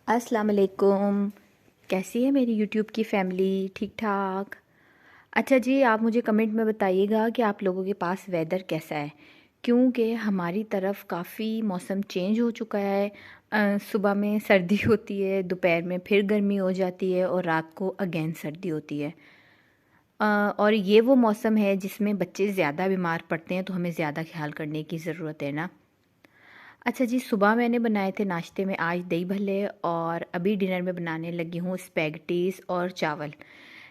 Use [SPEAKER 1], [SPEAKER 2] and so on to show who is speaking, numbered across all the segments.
[SPEAKER 1] अस्सलाम वालेकुम। कैसी है मेरी यूट्यूब की फ़ैमिली? ठीक ठाक। अच्छा जी, आप मुझे कमेंट में बताइएगा कि आप लोगों के पास वेदर कैसा है, क्योंकि हमारी तरफ काफ़ी मौसम चेंज हो चुका है। सुबह में सर्दी होती है, दोपहर में फिर गर्मी हो जाती है और रात को अगेन सर्दी होती है। और ये वो मौसम है जिसमें बच्चे ज़्यादा बीमार पड़ते हैं, तो हमें ज़्यादा ख्याल करने की ज़रूरत है ना। अच्छा जी, सुबह मैंने बनाए थे नाश्ते में आज दही भल्ले और अभी डिनर में बनाने लगी हूँ स्पैगटीज़ और चावल।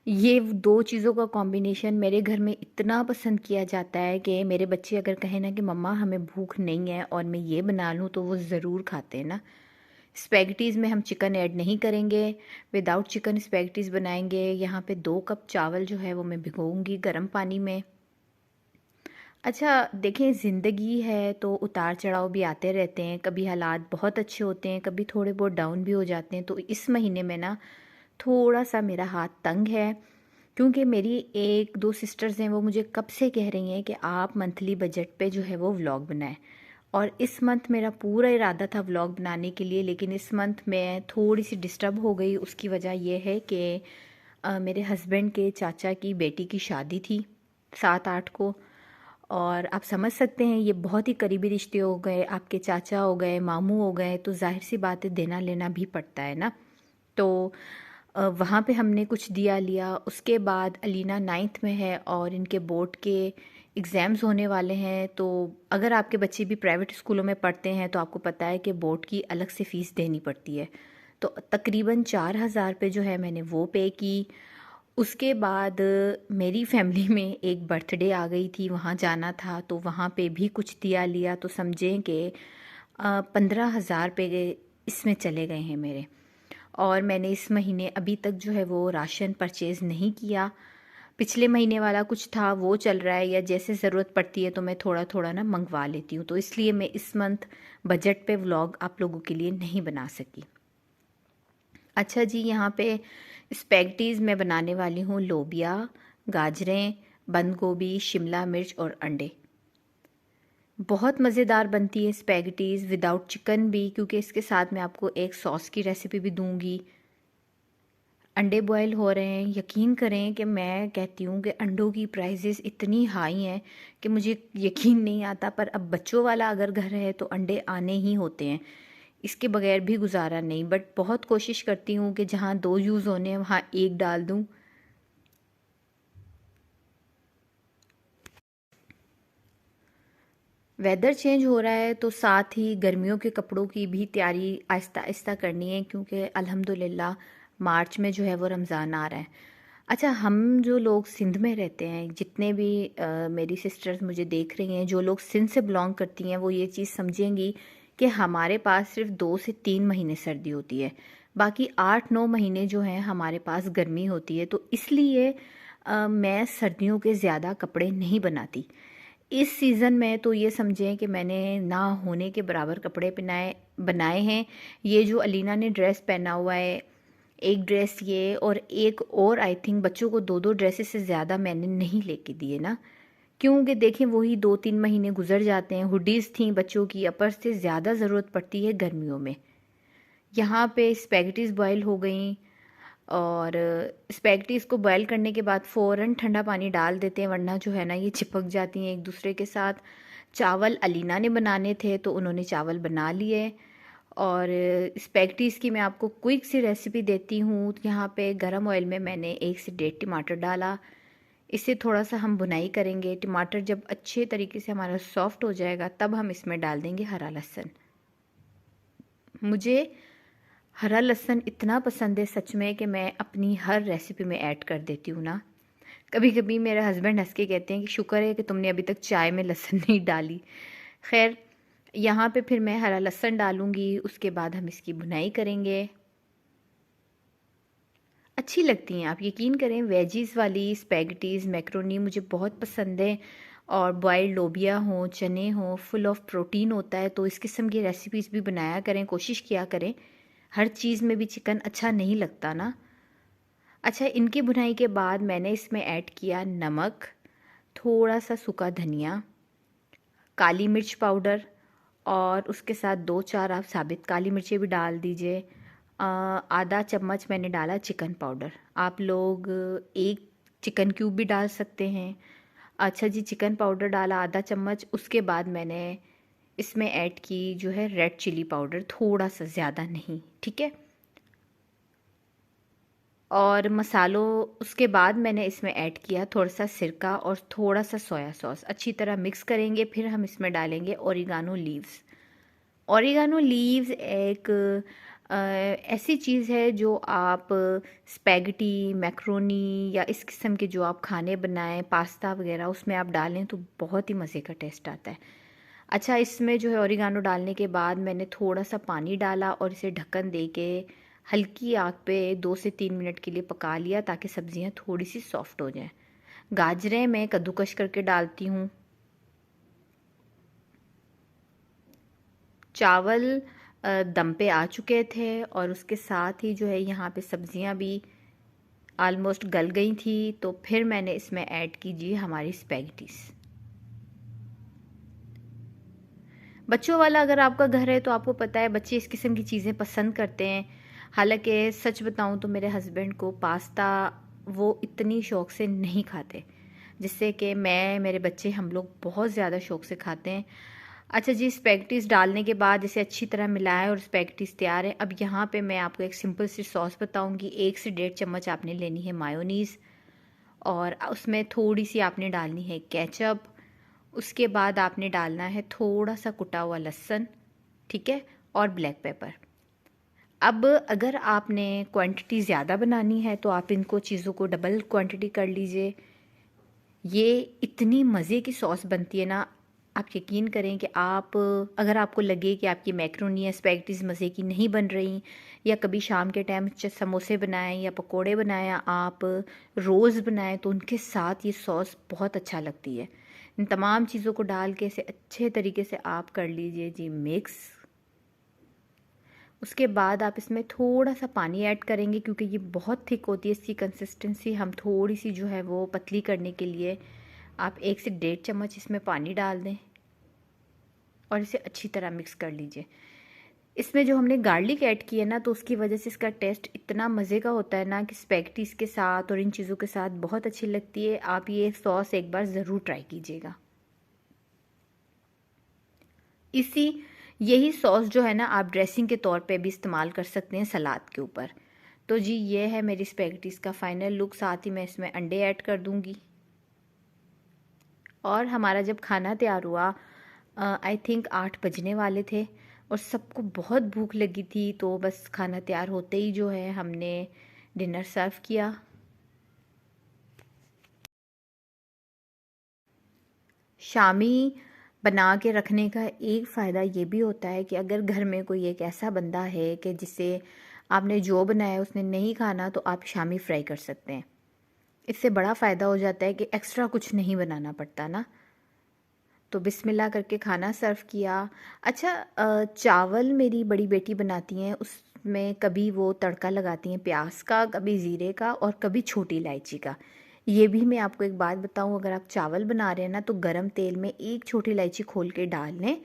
[SPEAKER 1] ये 2 चीज़ों का कॉम्बिनेशन मेरे घर में इतना पसंद किया जाता है कि मेरे बच्चे अगर कहें ना कि मम्मा हमें भूख नहीं है और मैं ये बना लूँ तो वो ज़रूर खाते हैं ना। स्पैगटीज़ में हम चिकन ऐड नहीं करेंगे, विदाउट चिकन स्पैगटीज़ बनाएँगे। यहाँ पे 2 कप चावल जो है वो मैं भिगोऊँगी गर्म पानी में। अच्छा देखिए, ज़िंदगी है तो उतार-चढ़ाव भी आते रहते हैं, कभी हालात बहुत अच्छे होते हैं, कभी थोड़े बहुत डाउन भी हो जाते हैं। तो इस महीने में ना थोड़ा-सा मेरा हाथ तंग है, क्योंकि मेरी 1-2 सिस्टर्स हैं, वो मुझे कब से कह रही हैं कि आप मंथली बजट पे जो है वो व्लॉग बनाएँ। और इस मंथ मेरा पूरा इरादा था व्लॉग बनाने के लिए, लेकिन इस मंथ मैं थोड़ी-सी डिस्टर्ब हो गई। उसकी वजह ये है कि मेरे हस्बैंड के चाचा की बेटी की शादी थी 7-8 को। और आप समझ सकते हैं ये बहुत ही करीबी रिश्ते हो गए, आपके चाचा हो गए, मामू हो गए, तो ज़ाहिर-सी बात है देना लेना भी पड़ता है ना। तो वहाँ पे हमने कुछ दिया लिया। उसके बाद अलीना 9th में है और इनके बोर्ड के एग्ज़ाम्स होने वाले हैं। तो अगर आपके बच्चे भी प्राइवेट स्कूलों में पढ़ते हैं तो आपको पता है कि बोर्ड की अलग से फ़ीस देनी पड़ती है। तो तकरीबन 4,000 पे जो है मैंने वो पे की। उसके बाद मेरी फैमिली में एक बर्थडे आ गई थी, वहाँ जाना था, तो वहाँ पे भी कुछ दिया लिया, तो समझें कि 15,000 पे इसमें चले गए हैं मेरे। और मैंने इस महीने अभी तक जो है वो राशन परचेज़ नहीं किया। पिछले महीने वाला कुछ था वो चल रहा है, या जैसे ज़रूरत पड़ती है तो मैं थोड़ा-थोड़ा ना मँगवा लेती हूँ। तो इसलिए मैं इस मंथ बजट पे व्लॉग आप लोगों के लिए नहीं बना सकी। अच्छा जी, यहाँ पे स्पैगटीज़ मैं बनाने वाली हूँ लोबिया, गाजरें, बंद गोभी, शिमला मिर्च और अंडे। बहुत मज़ेदार बनती है स्पैगटीज़ विदाउट चिकन भी, क्योंकि इसके साथ मैं आपको एक सॉस की रेसिपी भी दूँगी। अंडे बॉयल हो रहे हैं, यकीन करें कि मैं कहती हूँ कि अंडों की प्राइसेस इतनी हाई हैं कि मुझे यकीन नहीं आता, पर अब बच्चों वाला अगर घर है तो अंडे आने ही होते हैं। इसके बगैर भी गुजारा नहीं, बट बहुत कोशिश करती हूँ कि जहाँ 2 यूज़ होने हैं वहाँ 1 डाल दूँ। वेदर चेंज हो रहा है तो साथ ही गर्मियों के कपड़ों की भी तैयारी आहिस्ता आहिस्ता करनी है, क्योंकि अल्हम्दुलिल्लाह मार्च में जो है वो रमज़ान आ रहा है। अच्छा, हम जो लोग सिंध में रहते हैं, जितने भी मेरी सिस्टर्स मुझे देख रही हैं जो लोग सिंध से बिलोंग करती हैं, वो ये चीज़ समझेंगी कि हमारे पास सिर्फ 2 से 3 महीने सर्दी होती है, बाकी 8-9 महीने जो हैं हमारे पास गर्मी होती है। तो इसलिए मैं सर्दियों के ज़्यादा कपड़े नहीं बनाती। इस सीज़न में तो ये समझें कि मैंने ना होने के बराबर कपड़े पहनाए बनाए हैं। ये जो अलीना ने ड्रेस पहना हुआ है, एक ड्रेस ये, और एक और आई थिंक बच्चों को 2-2 ड्रेसेस से ज़्यादा मैंने नहीं लेके दिए ना। क्योंकि देखें वही 2-3 महीने गुज़र जाते हैं। हुडीज़ थी बच्चों की, अपर्स से ज़्यादा ज़रूरत पड़ती है गर्मियों में। यहाँ पे स्पैगेटीज़ बॉयल हो गई, और स्पैगेटीज़ को बॉयल करने के बाद फ़ौरन ठंडा पानी डाल देते हैं, वरना जो है ना ये चिपक जाती हैं एक दूसरे के साथ। चावल अलीना ने बनाने थे तो उन्होंने चावल बना लिए। और स्पैगेटीज़ की मैं आपको क्विक सी रेसिपी देती हूँ। यहाँ पे गरम ऑयल में मैंने 1 से 1.5 टमाटर डाला। इससे थोड़ा सा हम भुनाई करेंगे। टमाटर जब अच्छे तरीके से हमारा सॉफ्ट हो जाएगा तब हम इसमें डाल देंगे हरा लहसुन। मुझे हरा लहसुन इतना पसंद है सच में कि मैं अपनी हर रेसिपी में ऐड कर देती हूँ ना। कभी कभी मेरे हस्बैंड हंस के कहते हैं कि शुक्र है कि तुमने अभी तक चाय में लहसुन नहीं डाली। खैर, यहाँ पे फिर मैं हरा लहसुन डालूँगी, उसके बाद हम इसकी भुनाई करेंगे। अच्छी लगती हैं, आप यकीन करें, वेजीज़ वाली स्पैगेटीज़ मैक्रोनी मुझे बहुत पसंद है। और बॉइल्ड लोबिया हों, चने हों, फुल ऑफ प्रोटीन होता है, तो इस किस्म की रेसिपीज़ भी बनाया करें, कोशिश किया करें। हर चीज़ में भी चिकन अच्छा नहीं लगता ना। अच्छा, इनकी भुनाई के बाद मैंने इसमें ऐड किया नमक, थोड़ा सा सूखा धनिया, काली मिर्च पाउडर, और उसके साथ 2-4 आप साबित काली मिर्चें भी डाल दीजिए, आधा चम्मच मैंने डाला चिकन पाउडर। आप लोग एक चिकन क्यूब भी डाल सकते हैं। अच्छा जी, चिकन पाउडर डाला आधा चम्मच। उसके बाद मैंने इसमें ऐड की जो है रेड चिली पाउडर, थोड़ा सा, ज़्यादा नहीं, ठीक है। और मसालों, उसके बाद मैंने इसमें ऐड किया थोड़ा सा सिरका और थोड़ा सा सोया सॉस। अच्छी तरह मिक्स करेंगे, फिर हम इसमें डालेंगे ओरिगानो लीव्स। ओरिगानो लीव्स एक ऐसी चीज़ है जो आप स्पैगेटी, मैक्रोनी या इस किस्म के जो आप खाने बनाएं, पास्ता वगैरह, उसमें आप डालें तो बहुत ही मज़े का टेस्ट आता है। अच्छा, इसमें जो है ओरिगानो डालने के बाद मैंने थोड़ा सा पानी डाला और इसे ढक्कन दे के हल्की आग पे 2 से 3 मिनट के लिए पका लिया, ताकि सब्जियां थोड़ी सी सॉफ्ट हो जाएं। गाजरें मैं कद्दूकश करके डालती हूँ। चावल दम पे आ चुके थे और उसके साथ ही जो है यहाँ पे सब्जियां भी आलमोस्ट गल गई थी, तो फिर मैंने इसमें ऐड कीजिए हमारी स्पैगेटीज। बच्चों वाला अगर आपका घर है तो आपको पता है बच्चे इस किस्म की चीज़ें पसंद करते हैं। हालांकि सच बताऊं तो मेरे हस्बैंड को पास्ता वो इतनी शौक से नहीं खाते, जिससे कि मैं, मेरे बच्चे, हम लोग बहुत ज़्यादा शौक से खाते हैं। अच्छा जी, स्पैगेटीज डालने के बाद इसे अच्छी तरह मिलाएं और स्पैगेटीज तैयार है। अब यहाँ पे मैं आपको एक सिंपल सी सॉस बताऊंगी। 1 से 1.5 चम्मच आपने लेनी है मायोनीज़, और उसमें थोड़ी सी आपने डालनी है केचप। उसके बाद आपने डालना है थोड़ा सा कुटा हुआ लहसुन, ठीक है, और ब्लैक पेपर। अब अगर आपने क्वांटिटी ज़्यादा बनानी है तो आप इनको चीज़ों को डबल क्वांटिटी कर लीजिए। ये इतनी मज़े की सॉस बनती है ना, आप यकीन करें कि आप, अगर आपको लगे कि आपकी मैक्रोनी या स्पैगेटीज मज़े की नहीं बन रही, या कभी शाम के टाइम समोसे बनाएं या पकोड़े बनाएं, आप रोज़ बनाएं, तो उनके साथ ये सॉस बहुत अच्छा लगती है। इन तमाम चीज़ों को डाल के इसे अच्छे तरीके से आप कर लीजिए जी मिक्स। उसके बाद आप इसमें थोड़ा सा पानी ऐड करेंगे, क्योंकि ये बहुत थिक होती है। इसकी कंसिस्टेंसी हम थोड़ी सी जो है वो पतली करने के लिए आप 1 से 1.5 चम्मच इसमें पानी डाल दें और इसे अच्छी तरह मिक्स कर लीजिए। इसमें जो हमने गार्लिक ऐड की है ना, तो उसकी वजह से इसका टेस्ट इतना मज़े का होता है ना कि स्पैगेटीज के साथ और इन चीज़ों के साथ बहुत अच्छी लगती है। आप ये सॉस एक बार ज़रूर ट्राई कीजिएगा। इसी यही सॉस जो है ना, आप ड्रेसिंग के तौर पे भी इस्तेमाल कर सकते हैं सलाद के ऊपर। तो जी ये है मेरी स्पैगेटीज़ का फाइनल लुक। साथ ही मैं इसमें अंडे ऐड कर दूंगी। और हमारा जब खाना तैयार हुआ, आई थिंक 8 बजने वाले थे और सबको बहुत भूख लगी थी, तो बस खाना तैयार होते ही जो है हमने डिनर सर्व किया। शामी बना के रखने का एक फ़ायदा ये भी होता है कि अगर घर में कोई एक ऐसा बंदा है कि जिसे आपने जो बनाया उसने नहीं खाना, तो आप शामी फ्राई कर सकते हैं। इससे बड़ा फ़ायदा हो जाता है कि एक्स्ट्रा कुछ नहीं बनाना पड़ता ना। तो बिस्मिल्लाह करके खाना सर्व किया। अच्छा, चावल मेरी बड़ी बेटी बनाती हैं, उसमें कभी वो तड़का लगाती हैं प्याज का, कभी ज़ीरे का और कभी छोटी इलायची का। ये भी मैं आपको एक बात बताऊं, अगर आप चावल बना रहे हैं ना, तो गरम तेल में एक छोटी इलायची खोल के डाल लें।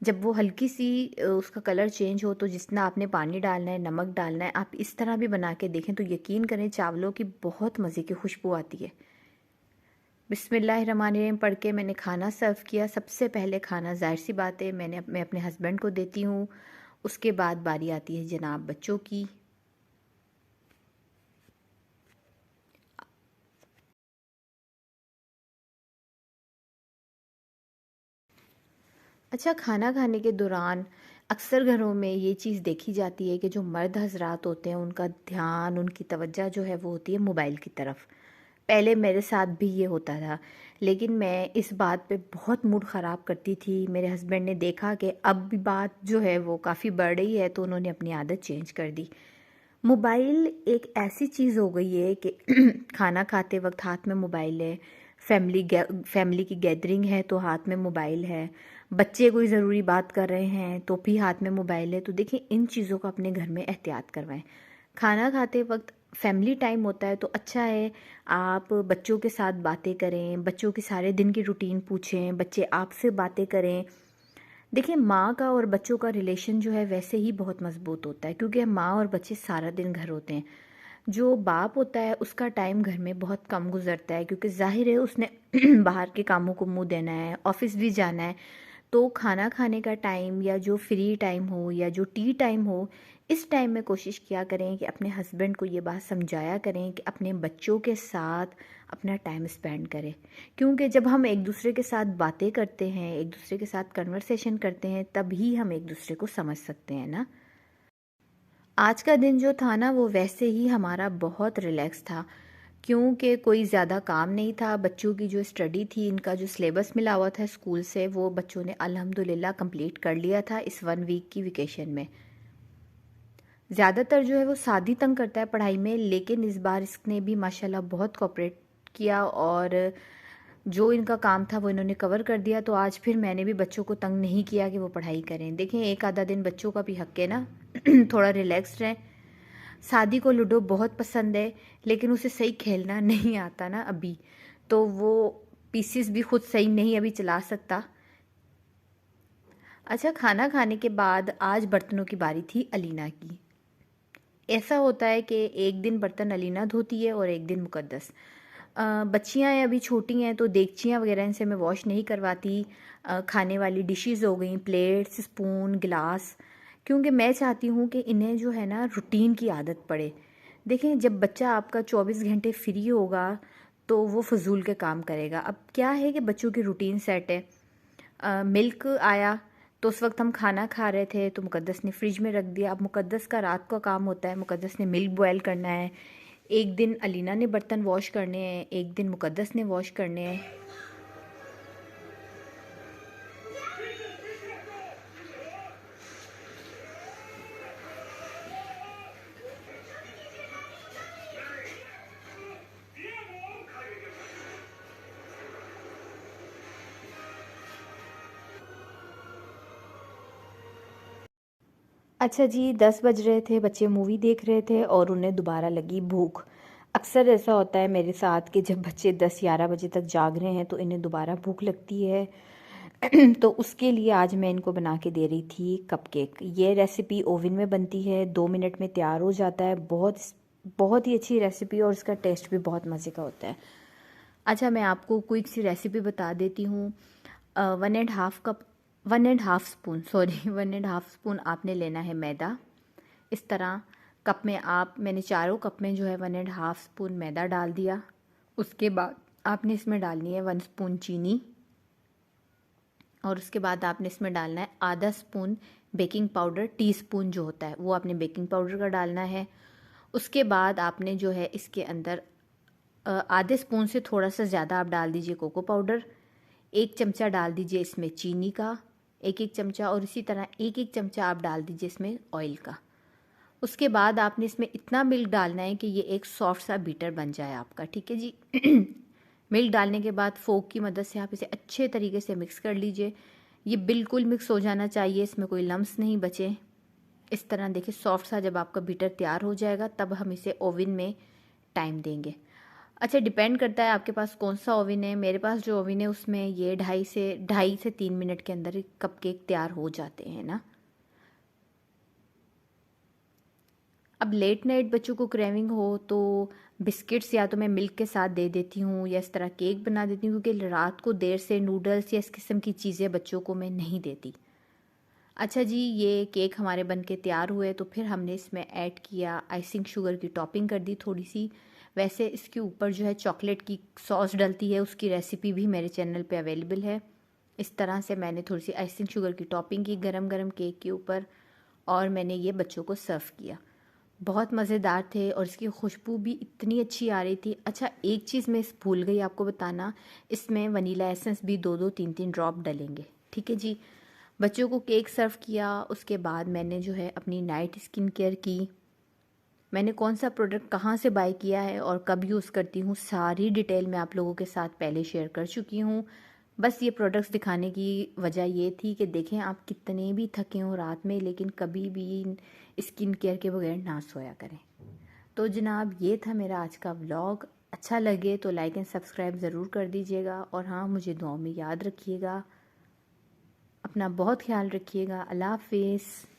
[SPEAKER 1] जब वो हल्की सी उसका कलर चेंज हो, तो जितना आपने पानी डालना है, नमक डालना है, आप इस तरह भी बना के देखें तो यकीन करें चावलों की बहुत मज़े की खुशबू आती है। बिस्मिल्लाहिर्रहमानिर्रहीम पढ़ के मैंने खाना सर्व किया। सबसे पहले खाना, जाहिर सी बात है, मैं अपने हस्बैंड को देती हूँ। उसके बाद बारी आती है जनाब बच्चों की। अच्छा, खाना खाने के दौरान अक्सर घरों में ये चीज़ देखी जाती है कि जो मर्द हजरात होते हैं उनका ध्यान, उनकी तवज्जो जो है वो होती है मोबाइल की तरफ। पहले मेरे साथ भी ये होता था, लेकिन मैं इस बात पे बहुत मूड ख़राब करती थी। मेरे हस्बैंड ने देखा कि अब भी बात जो है वो काफ़ी बढ़ रही है, तो उन्होंने अपनी आदत चेंज कर दी। मोबाइल एक ऐसी चीज़ हो गई है कि खाना खाते वक्त हाथ में मोबाइल है, फैमिली की गैदरिंग है तो हाथ में मोबाइल है, बच्चे कोई ज़रूरी बात कर रहे हैं तो भी हाथ में मोबाइल है। तो देखिए, इन चीज़ों का अपने घर में एहतियात करवाएं। खाना खाते वक्त फैमिली टाइम होता है तो अच्छा है आप बच्चों के साथ बातें करें, बच्चों के सारे दिन की रूटीन पूछें, बच्चे आपसे बातें करें। देखिए, माँ का और बच्चों का रिलेशन जो है वैसे ही बहुत मज़बूत होता है, क्योंकि माँ और बच्चे सारा दिन घर होते हैं। जो बाप होता है उसका टाइम घर में बहुत कम गुज़रता है, क्योंकि ज़ाहिर है उसने बाहर के कामों को मुँह देना है, ऑफ़िस भी जाना है। तो खाना खाने का टाइम या जो फ्री टाइम हो या जो टी टाइम हो, इस टाइम में कोशिश किया करें कि अपने हस्बैंड को ये बात समझाया करें कि अपने बच्चों के साथ अपना टाइम स्पेंड करें। क्योंकि जब हम एक दूसरे के साथ बातें करते हैं, एक दूसरे के साथ कन्वर्सेशन करते हैं, तभी हम एक दूसरे को समझ सकते हैं ना। आज का दिन जो था ना वो वैसे ही हमारा बहुत रिलैक्स था, क्योंकि कोई ज़्यादा काम नहीं था। बच्चों की जो स्टडी थी, इनका जो सिलेबस मिला हुआ था स्कूल से, वो बच्चों ने अल्हम्दुलिल्लाह कंप्लीट कर लिया था इस 1 वीक की वेकेशन में। ज़्यादातर जो है वो सादी तंग करता है पढ़ाई में, लेकिन इस बार इसने भी माशाल्लाह बहुत कोऑपरेट किया और जो इनका काम था वो इन्होंने कवर कर दिया। तो आज फिर मैंने भी बच्चों को तंग नहीं किया कि वो पढ़ाई करें। देखें, एक आधा दिन बच्चों का भी हक है ना थोड़ा रिलैक्स रहें। सादी को लूडो बहुत पसंद है, लेकिन उसे सही खेलना नहीं आता ना अभी, तो वो पीसीस भी खुद सही नहीं अभी चला सकता। अच्छा, खाना खाने के बाद आज बर्तनों की बारी थी अलीना की। ऐसा होता है कि एक दिन बर्तन अलीना धोती है और एक दिन मुकद्दस। बच्चियाँ हैं अभी छोटी हैं, तो देगचियाँ वगैरह इनसे मैं वॉश नहीं करवाती। खाने वाली डिशेस हो गई, प्लेट्स, स्पून, गिलास, क्योंकि मैं चाहती हूँ कि इन्हें जो है ना रूटीन की आदत पड़े। देखें, जब बच्चा आपका 24 घंटे फ्री होगा तो वो फजूल के काम करेगा। अब क्या है कि बच्चों की रूटीन सेट है। मिल्क आया तो उस वक्त हम खाना खा रहे थे तो मुकद्दस ने फ्रिज में रख दिया। अब मुकद्दस का रात का काम होता है, मुकद्दस ने मिल्क बॉयल करना है। एक दिन अलीना ने बर्तन वॉश करने हैं, एक दिन मुकद्दस ने वॉश करने हैं। अच्छा जी, 10 बज रहे थे, बच्चे मूवी देख रहे थे और उन्हें दोबारा लगी भूख। अक्सर ऐसा होता है मेरे साथ कि जब बच्चे 10-11 बजे तक जाग रहे हैं तो इन्हें दोबारा भूख लगती है। तो उसके लिए आज मैं इनको बना के दे रही थी कपकेक। ये रेसिपी ओवन में बनती है, 2 मिनट में तैयार हो जाता है। बहुत बहुत ही अच्छी रेसिपी और इसका टेस्ट भी बहुत मज़े का होता है। अच्छा, मैं आपको क्विक सी रेसिपी बता देती हूँ। 1.5 कप, 1.5 स्पून, सॉरी 1.5 स्पून आपने लेना है मैदा। इस तरह कप में मैंने चारों कप में जो है 1.5 स्पून मैदा डाल दिया। उसके बाद आपने इसमें डालनी है 1 स्पून चीनी और उसके बाद आपने इसमें डालना है आधा स्पून बेकिंग पाउडर, टीस्पून जो होता है वो आपने बेकिंग पाउडर का डालना है। उसके बाद आपने जो है इसके अंदर आधे स्पून से थोड़ा सा ज़्यादा आप डाल दीजिए कोको पाउडर। 1 चमचा डाल दीजिए इसमें चीनी का, एक एक चमचा, और इसी तरह एक एक चमचा आप डाल दीजिए इसमें ऑयल का। उसके बाद आपने इसमें इतना मिल्क डालना है कि ये एक सॉफ्ट सा बीटर बन जाए आपका, ठीक है जी। मिल्क डालने के बाद फोक की मदद से आप इसे अच्छे तरीके से मिक्स कर लीजिए। ये बिल्कुल मिक्स हो जाना चाहिए, इसमें कोई लम्स नहीं बचे। इस तरह देखिए, सॉफ्ट सा जब आपका बीटर तैयार हो जाएगा तब हम इसे ओवन में टाइम देंगे। अच्छा, डिपेंड करता है आपके पास कौन सा ओवन है। मेरे पास जो ओवन है उसमें ये 2.5 से 3 मिनट के अंदर कपकेक तैयार हो जाते हैं ना। अब लेट नाइट बच्चों को क्रेविंग हो तो बिस्किट्स या तो मैं मिल्क के साथ दे देती हूँ या इस तरह केक बना देती हूँ, क्योंकि रात को देर से नूडल्स या इस किस्म की चीज़ें बच्चों को मैं नहीं देती। अच्छा जी, ये केक हमारे बन के तैयार हुए तो फिर हमने इसमें ऐड किया आइसिंग, शुगर की टॉपिंग कर दी थोड़ी सी। वैसे इसके ऊपर जो है चॉकलेट की सॉस डलती है, उसकी रेसिपी भी मेरे चैनल पे अवेलेबल है। इस तरह से मैंने थोड़ी सी आइसिंग शुगर की टॉपिंग की गरम गरम केक के ऊपर और मैंने ये बच्चों को सर्व किया। बहुत मज़ेदार थे और इसकी खुशबू भी इतनी अच्छी आ रही थी। अच्छा, एक चीज़ मैं भूल गई आपको बताना, इसमें वनीला एसेंस भी 2-2 3-3 ड्रॉप डलेंगे, ठीक है जी। बच्चों को केक सर्व किया, उसके बाद मैंने जो है अपनी नाइट स्किन केयर की। मैंने कौन सा प्रोडक्ट कहाँ से बाय किया है और कब यूज़ करती हूँ, सारी डिटेल मैं आप लोगों के साथ पहले शेयर कर चुकी हूँ। बस ये प्रोडक्ट्स दिखाने की वजह ये थी कि देखें आप कितने भी थके हों रात में, लेकिन कभी भी स्किन केयर के बगैर ना सोया करें। तो जनाब, ये था मेरा आज का व्लॉग। अच्छा लगे तो लाइक एंड सब्सक्राइब ज़रूर कर दीजिएगा और हाँ, मुझे दुआओं में याद रखिएगा। अपना बहुत ख्याल रखिएगा। अल्लाह हाफ़िज़।